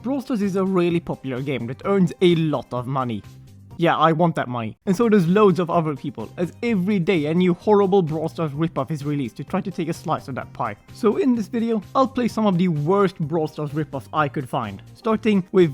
Brawlers is a really popular game that earns a lot of money. Yeah, I want that money. And so does loads of other people, as every day a new horrible Brawl Stars ripoff is released to try to take a slice of that pie. So in this video, I'll play some of the worst Brawl Stars ripoffs I could find, starting with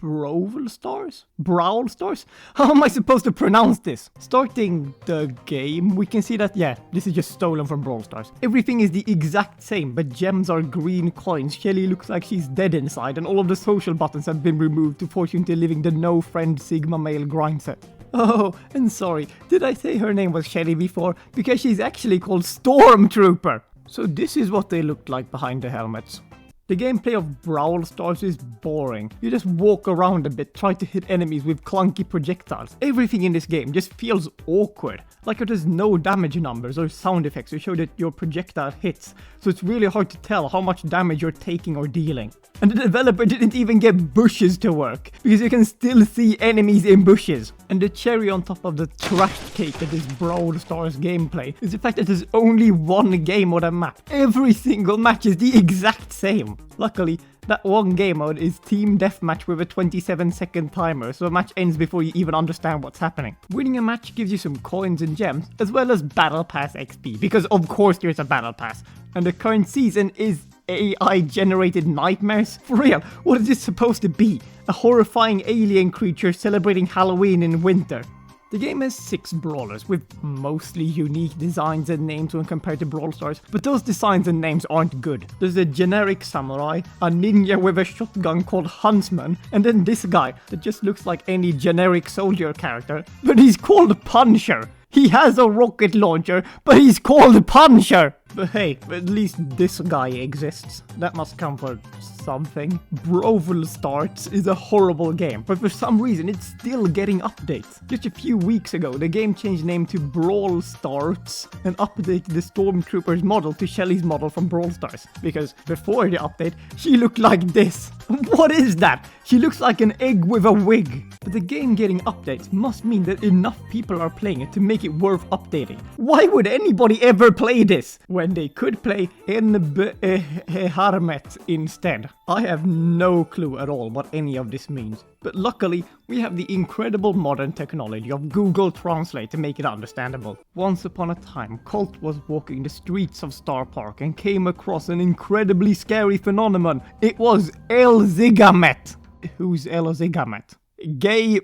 Brawl Stars? Brawl Stars? How am I supposed to pronounce this? Starting the game, we can see that, yeah, this is just stolen from Brawl Stars. Everything is the exact same, but gems are green coins, Shelly looks like she's dead inside, and all of the social buttons have been removed to force you into living the no-friend Sigma male grind set. Oh, and sorry, did I say her name was Shelly before? Because she's actually called Stormtrooper! So this is what they looked like behind the helmets. The gameplay of Brawl Stars is boring. You just walk around a bit, try to hit enemies with clunky projectiles. Everything in this game just feels awkward. Like there's no damage numbers or sound effects to show that your projectile hits, so it's really hard to tell how much damage you're taking or dealing. And the developer didn't even get bushes to work, because you can still see enemies in bushes. And the cherry on top of the trash cake that is Brawl Stars gameplay is the fact that there's only one game on a map. Every single match is the exact same. Luckily, that one game mode is Team Deathmatch with a 27-second timer, so a match ends before you even understand what's happening. Winning a match gives you some coins and gems, as well as Battle Pass XP, because of course there's a Battle Pass. And the current season is AI-generated nightmares? For real, what is this supposed to be? A horrifying alien creature celebrating Halloween in winter. The game has 6 brawlers, with mostly unique designs and names when compared to Brawl Stars, but those designs and names aren't good. There's a generic samurai, a ninja with a shotgun called Huntsman, and then this guy that just looks like any generic soldier character, but he's called Punisher. He has a rocket launcher, but he's called Punisher! But hey, at least this guy exists. That must count for something. Brawl Stars is a horrible game, but for some reason it's still getting updates. Just a few weeks ago, the game changed name to Brawl Stars and updated the Stormtrooper's model to Shelly's model from Brawl Stars. Because before the update, she looked like this. What is that? She looks like an egg with a wig. But the game getting updates must mean that enough people are playing it to make it worth updating. Why would anybody ever play this when they could play Harmet instead? I have no clue at all what any of this means. But luckily, we have the incredible modern technology of Google Translate to make it understandable. Once upon a time, Colt was walking the streets of Star Park and came across an incredibly scary phenomenon. It was Ziggamat. Who's Ziggamat? Gay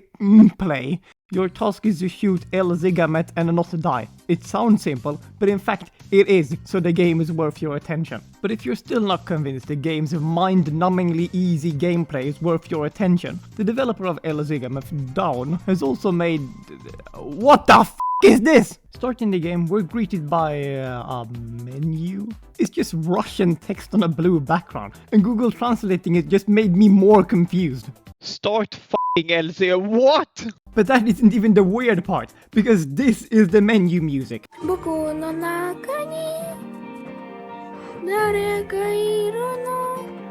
play. Your task is to shoot Ziggamat and not die. It sounds simple, but in fact it is, so the game is worth your attention. But if you're still not convinced the game's mind-numbingly easy gameplay is worth your attention, the developer of Ziggamat Down has also made... What the f*** is this? Starting the game, we're greeted by a menu. It's just Russian text on a blue background, and Google translating it just made me more confused. Start f***ing LC, what? But that isn't even the weird part, because this is the menu music.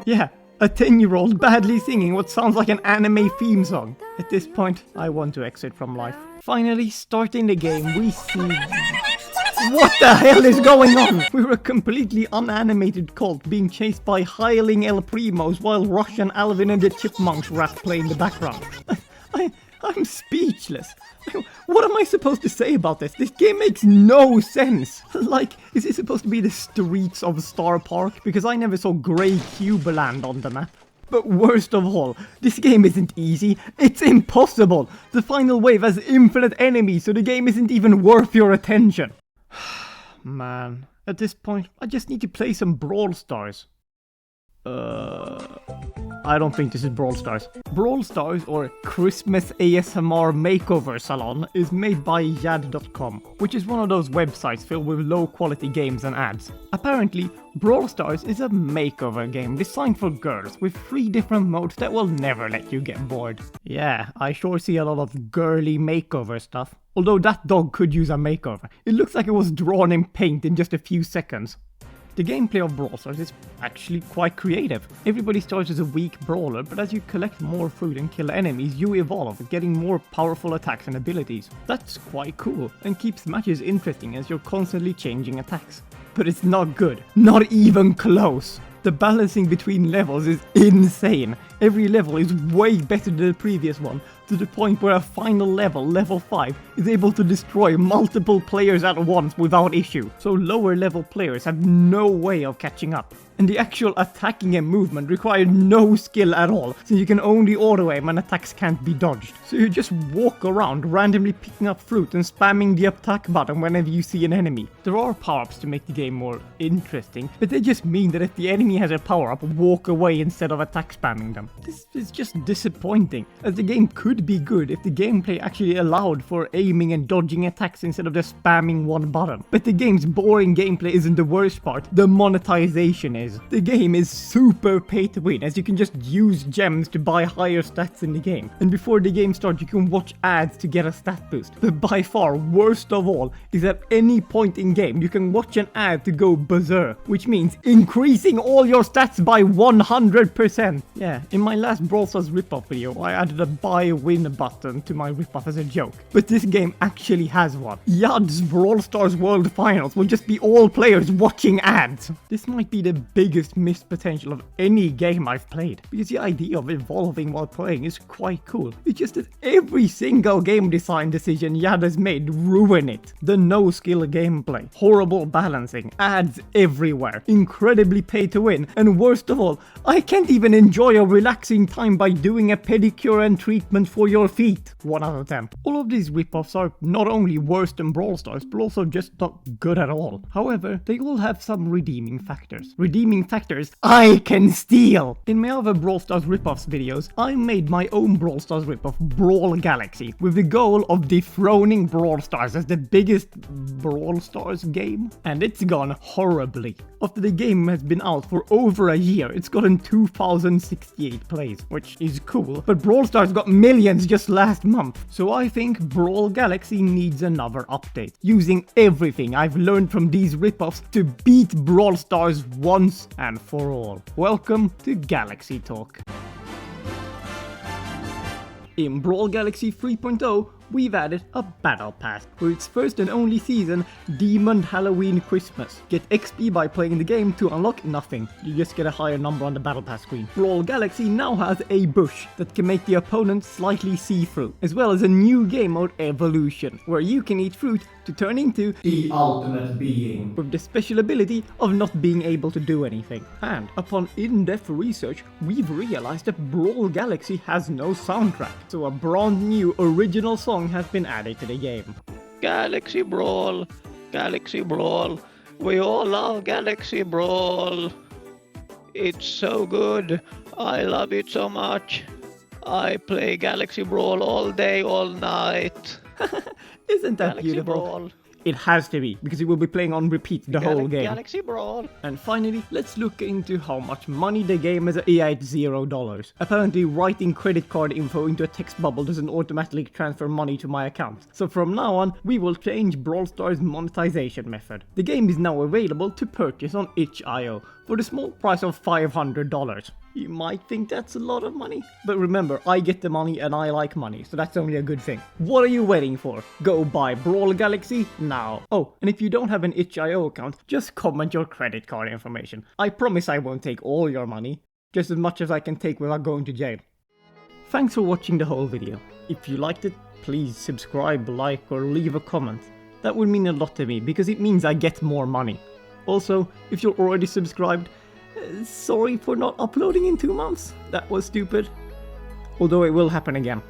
Yeah, a 10-year-old badly singing what sounds like an anime theme song. At this point, I want to exit from life. Finally, starting the game, we see... What the hell is going on? We're a completely unanimated cult being chased by hireling El Primos while Russian Alvin and the Chipmunks rap play in the background. I'm speechless. What am I supposed to say about this? This game makes no sense. Like, is it supposed to be the streets of Star Park? Because I never saw Grey Cube land on the map. But worst of all, this game isn't easy, it's impossible! The final wave has infinite enemies, so the game isn't even worth your attention. Man, at this point, I just need to play some Brawl Stars. I don't think this is Brawl Stars. Brawl Stars, or Christmas ASMR Makeover Salon, is made by Yad.com, which is one of those websites filled with low-quality games and ads. Apparently, Brawl Stars is a makeover game designed for girls with 3 different modes that will never let you get bored. Yeah, I sure see a lot of girly makeover stuff. Although that dog could use a makeover. It looks like it was drawn in paint in just a few seconds. The gameplay of Brawl Stars is actually quite creative. Everybody starts as a weak brawler, but as you collect more food and kill enemies, you evolve, getting more powerful attacks and abilities. That's quite cool, and keeps matches interesting as you're constantly changing attacks. But it's not good. Not even close. The balancing between levels is insane. Every level is way better than the previous one, to the point where a final level, level 5, is able to destroy multiple players at once without issue. So lower level players have no way of catching up. And the actual attacking and movement require no skill at all, so you can only auto-aim and attacks can't be dodged. So you just walk around randomly picking up fruit and spamming the attack button whenever you see an enemy. There are power-ups to make the game more interesting, but they just mean that if the enemy has a power-up, walk away instead of attack spamming them. This is just disappointing, as the game could be good if the gameplay actually allowed for aiming and dodging attacks instead of just spamming one button. But the game's boring gameplay isn't the worst part, the monetization is. The game is super pay to win, as you can just use gems to buy higher stats in the game. And before the game starts, you can watch ads to get a stat boost. But by far, worst of all, is at any point in game, you can watch an ad to go berserk, which means increasing all your stats by 100%. Yeah, in my last Brawl Stars ripoff video, I added a buy win button to my ripoff as a joke. But this game actually has one. Yad's Brawl Stars World Finals will just be all players watching ads. This might be the biggest missed potential of any game I've played, because the idea of evolving while playing is quite cool. It's just that every single game design decision Yad has made ruin it. The no skill gameplay, horrible balancing, ads everywhere, incredibly pay to win, and worst of all, I can't even enjoy a relaxing time by doing a pedicure and treatment for your feet. 1 out of 10. All of these ripoffs are not only worse than Brawl Stars, but also just not good at all. However, they all have some redeeming factors. Redeeming factors I can steal! In my other Brawl Stars ripoffs videos, I made my own Brawl Stars ripoff, Brawl Galaxy, with the goal of dethroning Brawl Stars as the biggest Brawl Stars game. And it's gone horribly. After the game has been out for over a year, it's gotten 2,068 plays, which is cool, but Brawl Stars got millions just last month. So I think Brawl Galaxy needs another update, using everything I've learned from these ripoffs to beat Brawl Stars once and for all. Welcome to Galaxy Talk. In Brawl Galaxy 3.0, we've added a Battle Pass. For its first and only season, Demon Halloween Christmas. Get XP by playing the game to unlock nothing. You just get a higher number on the Battle Pass screen. Brawl Galaxy now has a bush that can make the opponent slightly see-through, as well as a new game mode Evolution, where you can eat fruit to turn into the ultimate being, with the special ability of not being able to do anything. And upon in-depth research, we've realized that Brawl Galaxy has no soundtrack, so a brand new original song has been added to the game. Galaxy Brawl, we all love Galaxy Brawl. It's so good, I love it so much. I play Galaxy Brawl all day, all night. Isn't that Galaxy beautiful? Brawl. It has to be, because it will be playing on repeat the whole game. Galaxy Brawl. And finally, let's look into how much money the game has at $0. Apparently, writing credit card info into a text bubble doesn't automatically transfer money to my account. So from now on, we will change Brawl Stars' monetization method. The game is now available to purchase on itch.io for the small price of $500. You might think that's a lot of money, but remember, I get the money and I like money, so that's only a good thing. What are you waiting for? Go buy Brawl Galaxy now. Oh, and if you don't have an itch.io account, just comment your credit card information. I promise I won't take all your money, just as much as I can take without going to jail. Thanks for watching the whole video. If you liked it, please subscribe, like, or leave a comment. That would mean a lot to me, because it means I get more money. Also, if you're already subscribed, sorry for not uploading in 2 months. That was stupid. Although it will happen again.